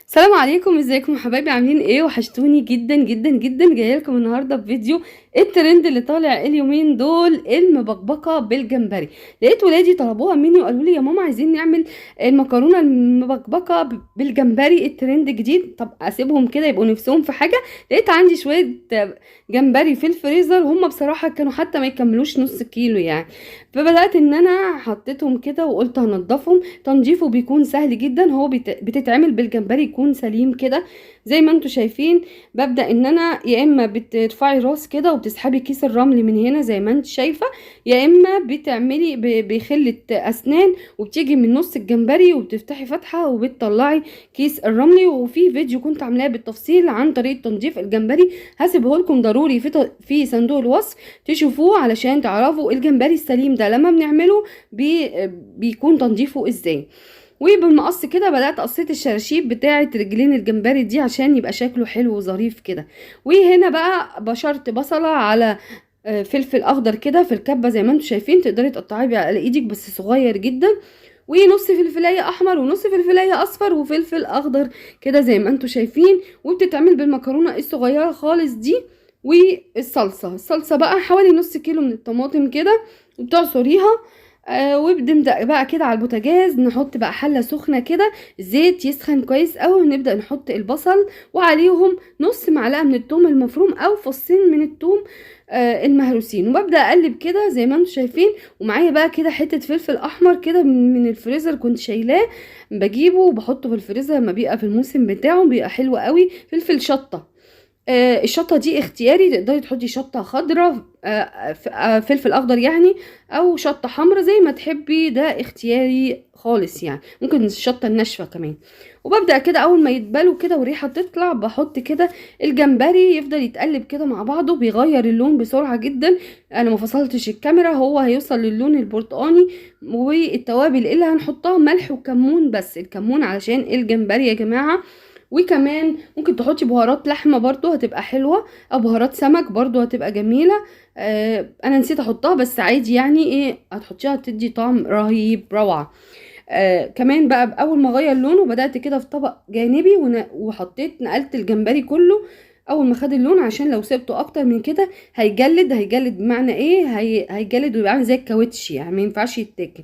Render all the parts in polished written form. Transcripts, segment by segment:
السلام عليكم، ازيكم يا حبايبي؟ عاملين ايه؟ وحشتوني جدا جدا جدا. جايه لكم النهارده بفيديو الترند اللي طالع اليومين دول، المبكبكه بالجمبري. لقيت ولادي طلبوها مني وقالوا لي يا ماما عايزين نعمل المكرونه المبكبكه بالجمبري، الترند جديد. طب اسيبهم كده يبقوا نفسهم في حاجه؟ لقيت عندي شويه جمبري في الفريزر، وهم بصراحه كانوا حتى ما يكملوش نص كيلو يعني. فبدات ان انا حطيتهم كده وقلت هنضفهم. تنظيفه بيكون سهل جدا، هو بتتعمل بالجمبري يكون سليم كده زي ما انتوا شايفين. ببدأ ان انا يا اما بترفعي راس كده وبتسحبي كيس الرمل من هنا زي ما انت شايفة، يا اما بتعملي بخلة اسنان وبتيجي من نص الجمبري وبتفتحي فتحة وبتطلعي كيس الرمل. وفي فيديو كنت عاملاه بالتفصيل عن طريقة تنظيف الجمبري، هسيبه لكم ضروري في صندوق الوصف تشوفوه علشان تعرفوا الجمبري السليم ده لما بنعمله بيكون تنظيفه ازاي. وبالمقص كده بدأت قصيت الشراشيب بتاعة رجلين الجمبري دي عشان يبقى شكله حلو وظريف كده. وهنا بقى بشرت بصلة على فلفل اخضر كده في الكبة زي ما انتم شايفين، تقدري تقطعيه على ايدك بس صغير جدا، ونص فلفلايه احمر ونص فلفلايه اصفر وفلفل اخضر كده زي ما انتم شايفين. وبتتعمل بالمكرونه الصغيره خالص دي. الصلصه بقى حوالي نص كيلو من الطماطم كده وبتعصريها. وبنبدأ بقى كده على البوتاجاز نحط بقى حلة سخنة كده، الزيت يسخن كويس قوي، ونبدأ نحط البصل وعليهم نص معلقة من الثوم المفروم او فصين من الثوم المهروسين. وببدأ اقلب كده زي ما انتم شايفين. ومعايا بقى كده حتة فلفل احمر كده من الفريزر كنت شايلاه، بجيبه وبحطه في الفريزر لما بيبقى في الموسم بتاعه بيبقى حلو قوي. فلفل شطة، الشطه دي اختياري، تقدري تحطي شطه خضراء، فلفل اخضر يعني، او شطه حمراء زي ما تحبي، ده اختياري خالص يعني، ممكن الشطه الناشفه كمان. وببدا كده اول ما يتبلوا كده وريحه تطلع بحط كده الجمبري، يفضل يتقلب كده مع بعضه، بيغير اللون بسرعه جدا. انا ما فصلتش الكاميرا، هو هيوصل للون البرتقاني. والتوابل اللي هنحطها ملح وكمون، بس الكمون علشان الجمبري يا جماعه. وكمان ممكن تحطي بهارات لحمه برضو هتبقى حلوه، او بهارات سمك برضو هتبقى جميله. انا نسيت احطها بس عادي يعني، ايه هتحطيها تدي طعم رهيب روعه. كمان بقى اول ما غير لونه بدات كده في طبق جانبي وحطيت نقلت الجمبري كله اول ما خد اللون، عشان لو سبته اكتر من كده هيجلد بمعنى ايه، هيجلد ويبقى عامل زي الكاوتش يعني، ما ينفعش يتاكل.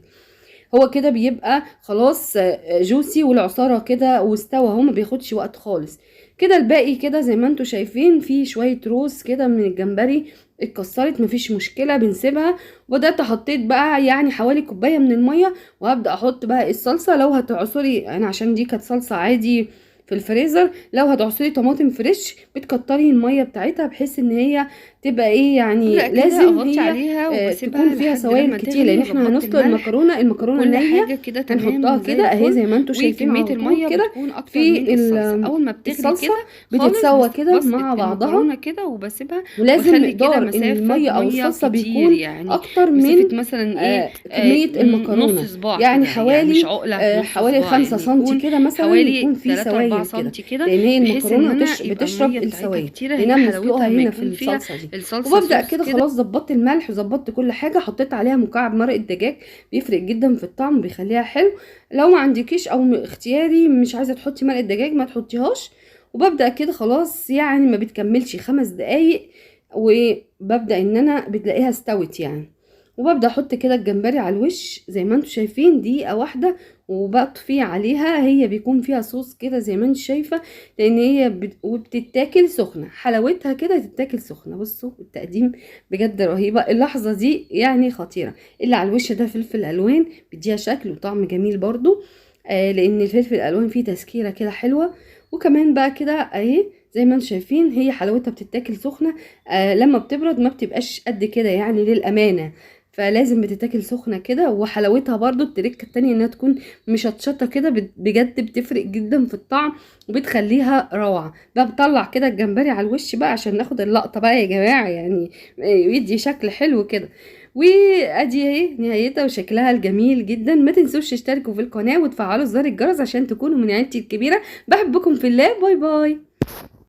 هو كده بيبقى خلاص جوسي والعصارة كده واستوى، هو ما بياخدش وقت خالص. كده الباقي كده زي ما انتوا شايفين في شوية روز كده من الجمبري اتكسرت، مفيش مشكلة بنسيبها. وبدأت حطيت بقى يعني حوالي كوباية من المية، وهبدأ احط بقى الصلصة. لو هتعصري انا عشان دي كانت صلصة عادي في الفريزر، لو هتعصري طماطم فريش بتكتري المية بتاعتها بحيث ان هي تبقى ايه يعني، ابدأ كده لازم اغطي هي عليها تكون وبسيبها فيها لحد سوائل لما كتير، لان تغلي، احنا وظبطت هنسلق الملح المكرونه وكل نيه، حاجة كده هنحطها تمام زي كده اهي الفل. زي ما انتوا شايفين وكمية على طول المية كده بتكون اكتر في من الصلصة اول ما بتغلي الصلصه كده خالص. بتتسوى كده مع بسقط بعضها. المكرونة كده وبسيبها، ولازم وبخلي كده مقدار مسافة الميه او مية الصلصه كتير بيكون يعني، اكتر مسافة من مثلا ايه كميه نص المكرونه، صباع يعني كده، يعني مش حوالي عقلة نص حوالي صباع، 5 سنتي يكون كده مثلا، حوالي يكون في 3 4 سوائل كده، سنتي كده، لان هي بحيث ان المكرونه انا يبقى المية بتشرب بتاعتها السوائل كتيرة. هي لانها بنسلقها حلاوتها ما هنا في يكون فيها الصلصه دي. الصلصة وببدأ صوص كده كده. خلاص ظبطت الملح وظبطت كل حاجة، حطيت عليها مكعب مرق الدجاج، بيفرق جدا في الطعم بيخليها حلو. لو ما عندكيش او اختياري مش عايزة تحطي مرق الدجاج ما تحطيهاش. وببدأ كده خلاص يعني ما بتكملش 5 دقايق، وببدأ ان انا بتلاقيها استوت يعني. وببدأ احط كده الجمبري على الوش زي ما انتوا شايفين دقيقة واحدة، وبطفي عليها، هي بيكون فيها صوص كده زي ما انت شايفة، لان هي وبتتاكل سخنة، حلاوتها كده تتاكل سخنة. بصوا التقديم بجد رهيبة، اللحظة دي يعني خطيرة. اللي على الوش ده فلفل الوان بيديها شكل وطعم جميل برضو، لان الفلفل الالوان فيه تسكيرة كده حلوة. وكمان بقى كده اهي زي ما انتم شايفين هي حلاوتها بتتاكل سخنة، لما بتبرد ما بتبقاش قد كده يعني للأمانة، فلازم بتتاكل سخنة كده. وحلاوتها برضو التركة التانية انها تكون مشطشطة كده، بجد بتفرق جدا في الطعم وبتخليها روعة. بقى بطلع كده الجمبري على الوش بقى عشان ناخد اللقطة بقى يا جماعة يعني، يدي شكل حلو كده. وادي اهي نهايتها وشكلها الجميل جدا. ما تنسوش تشتركوا في القناة وتفعلوا زر الجرس عشان تكونوا من عيلتي الكبيرة. بحبكم في الله، باي باي.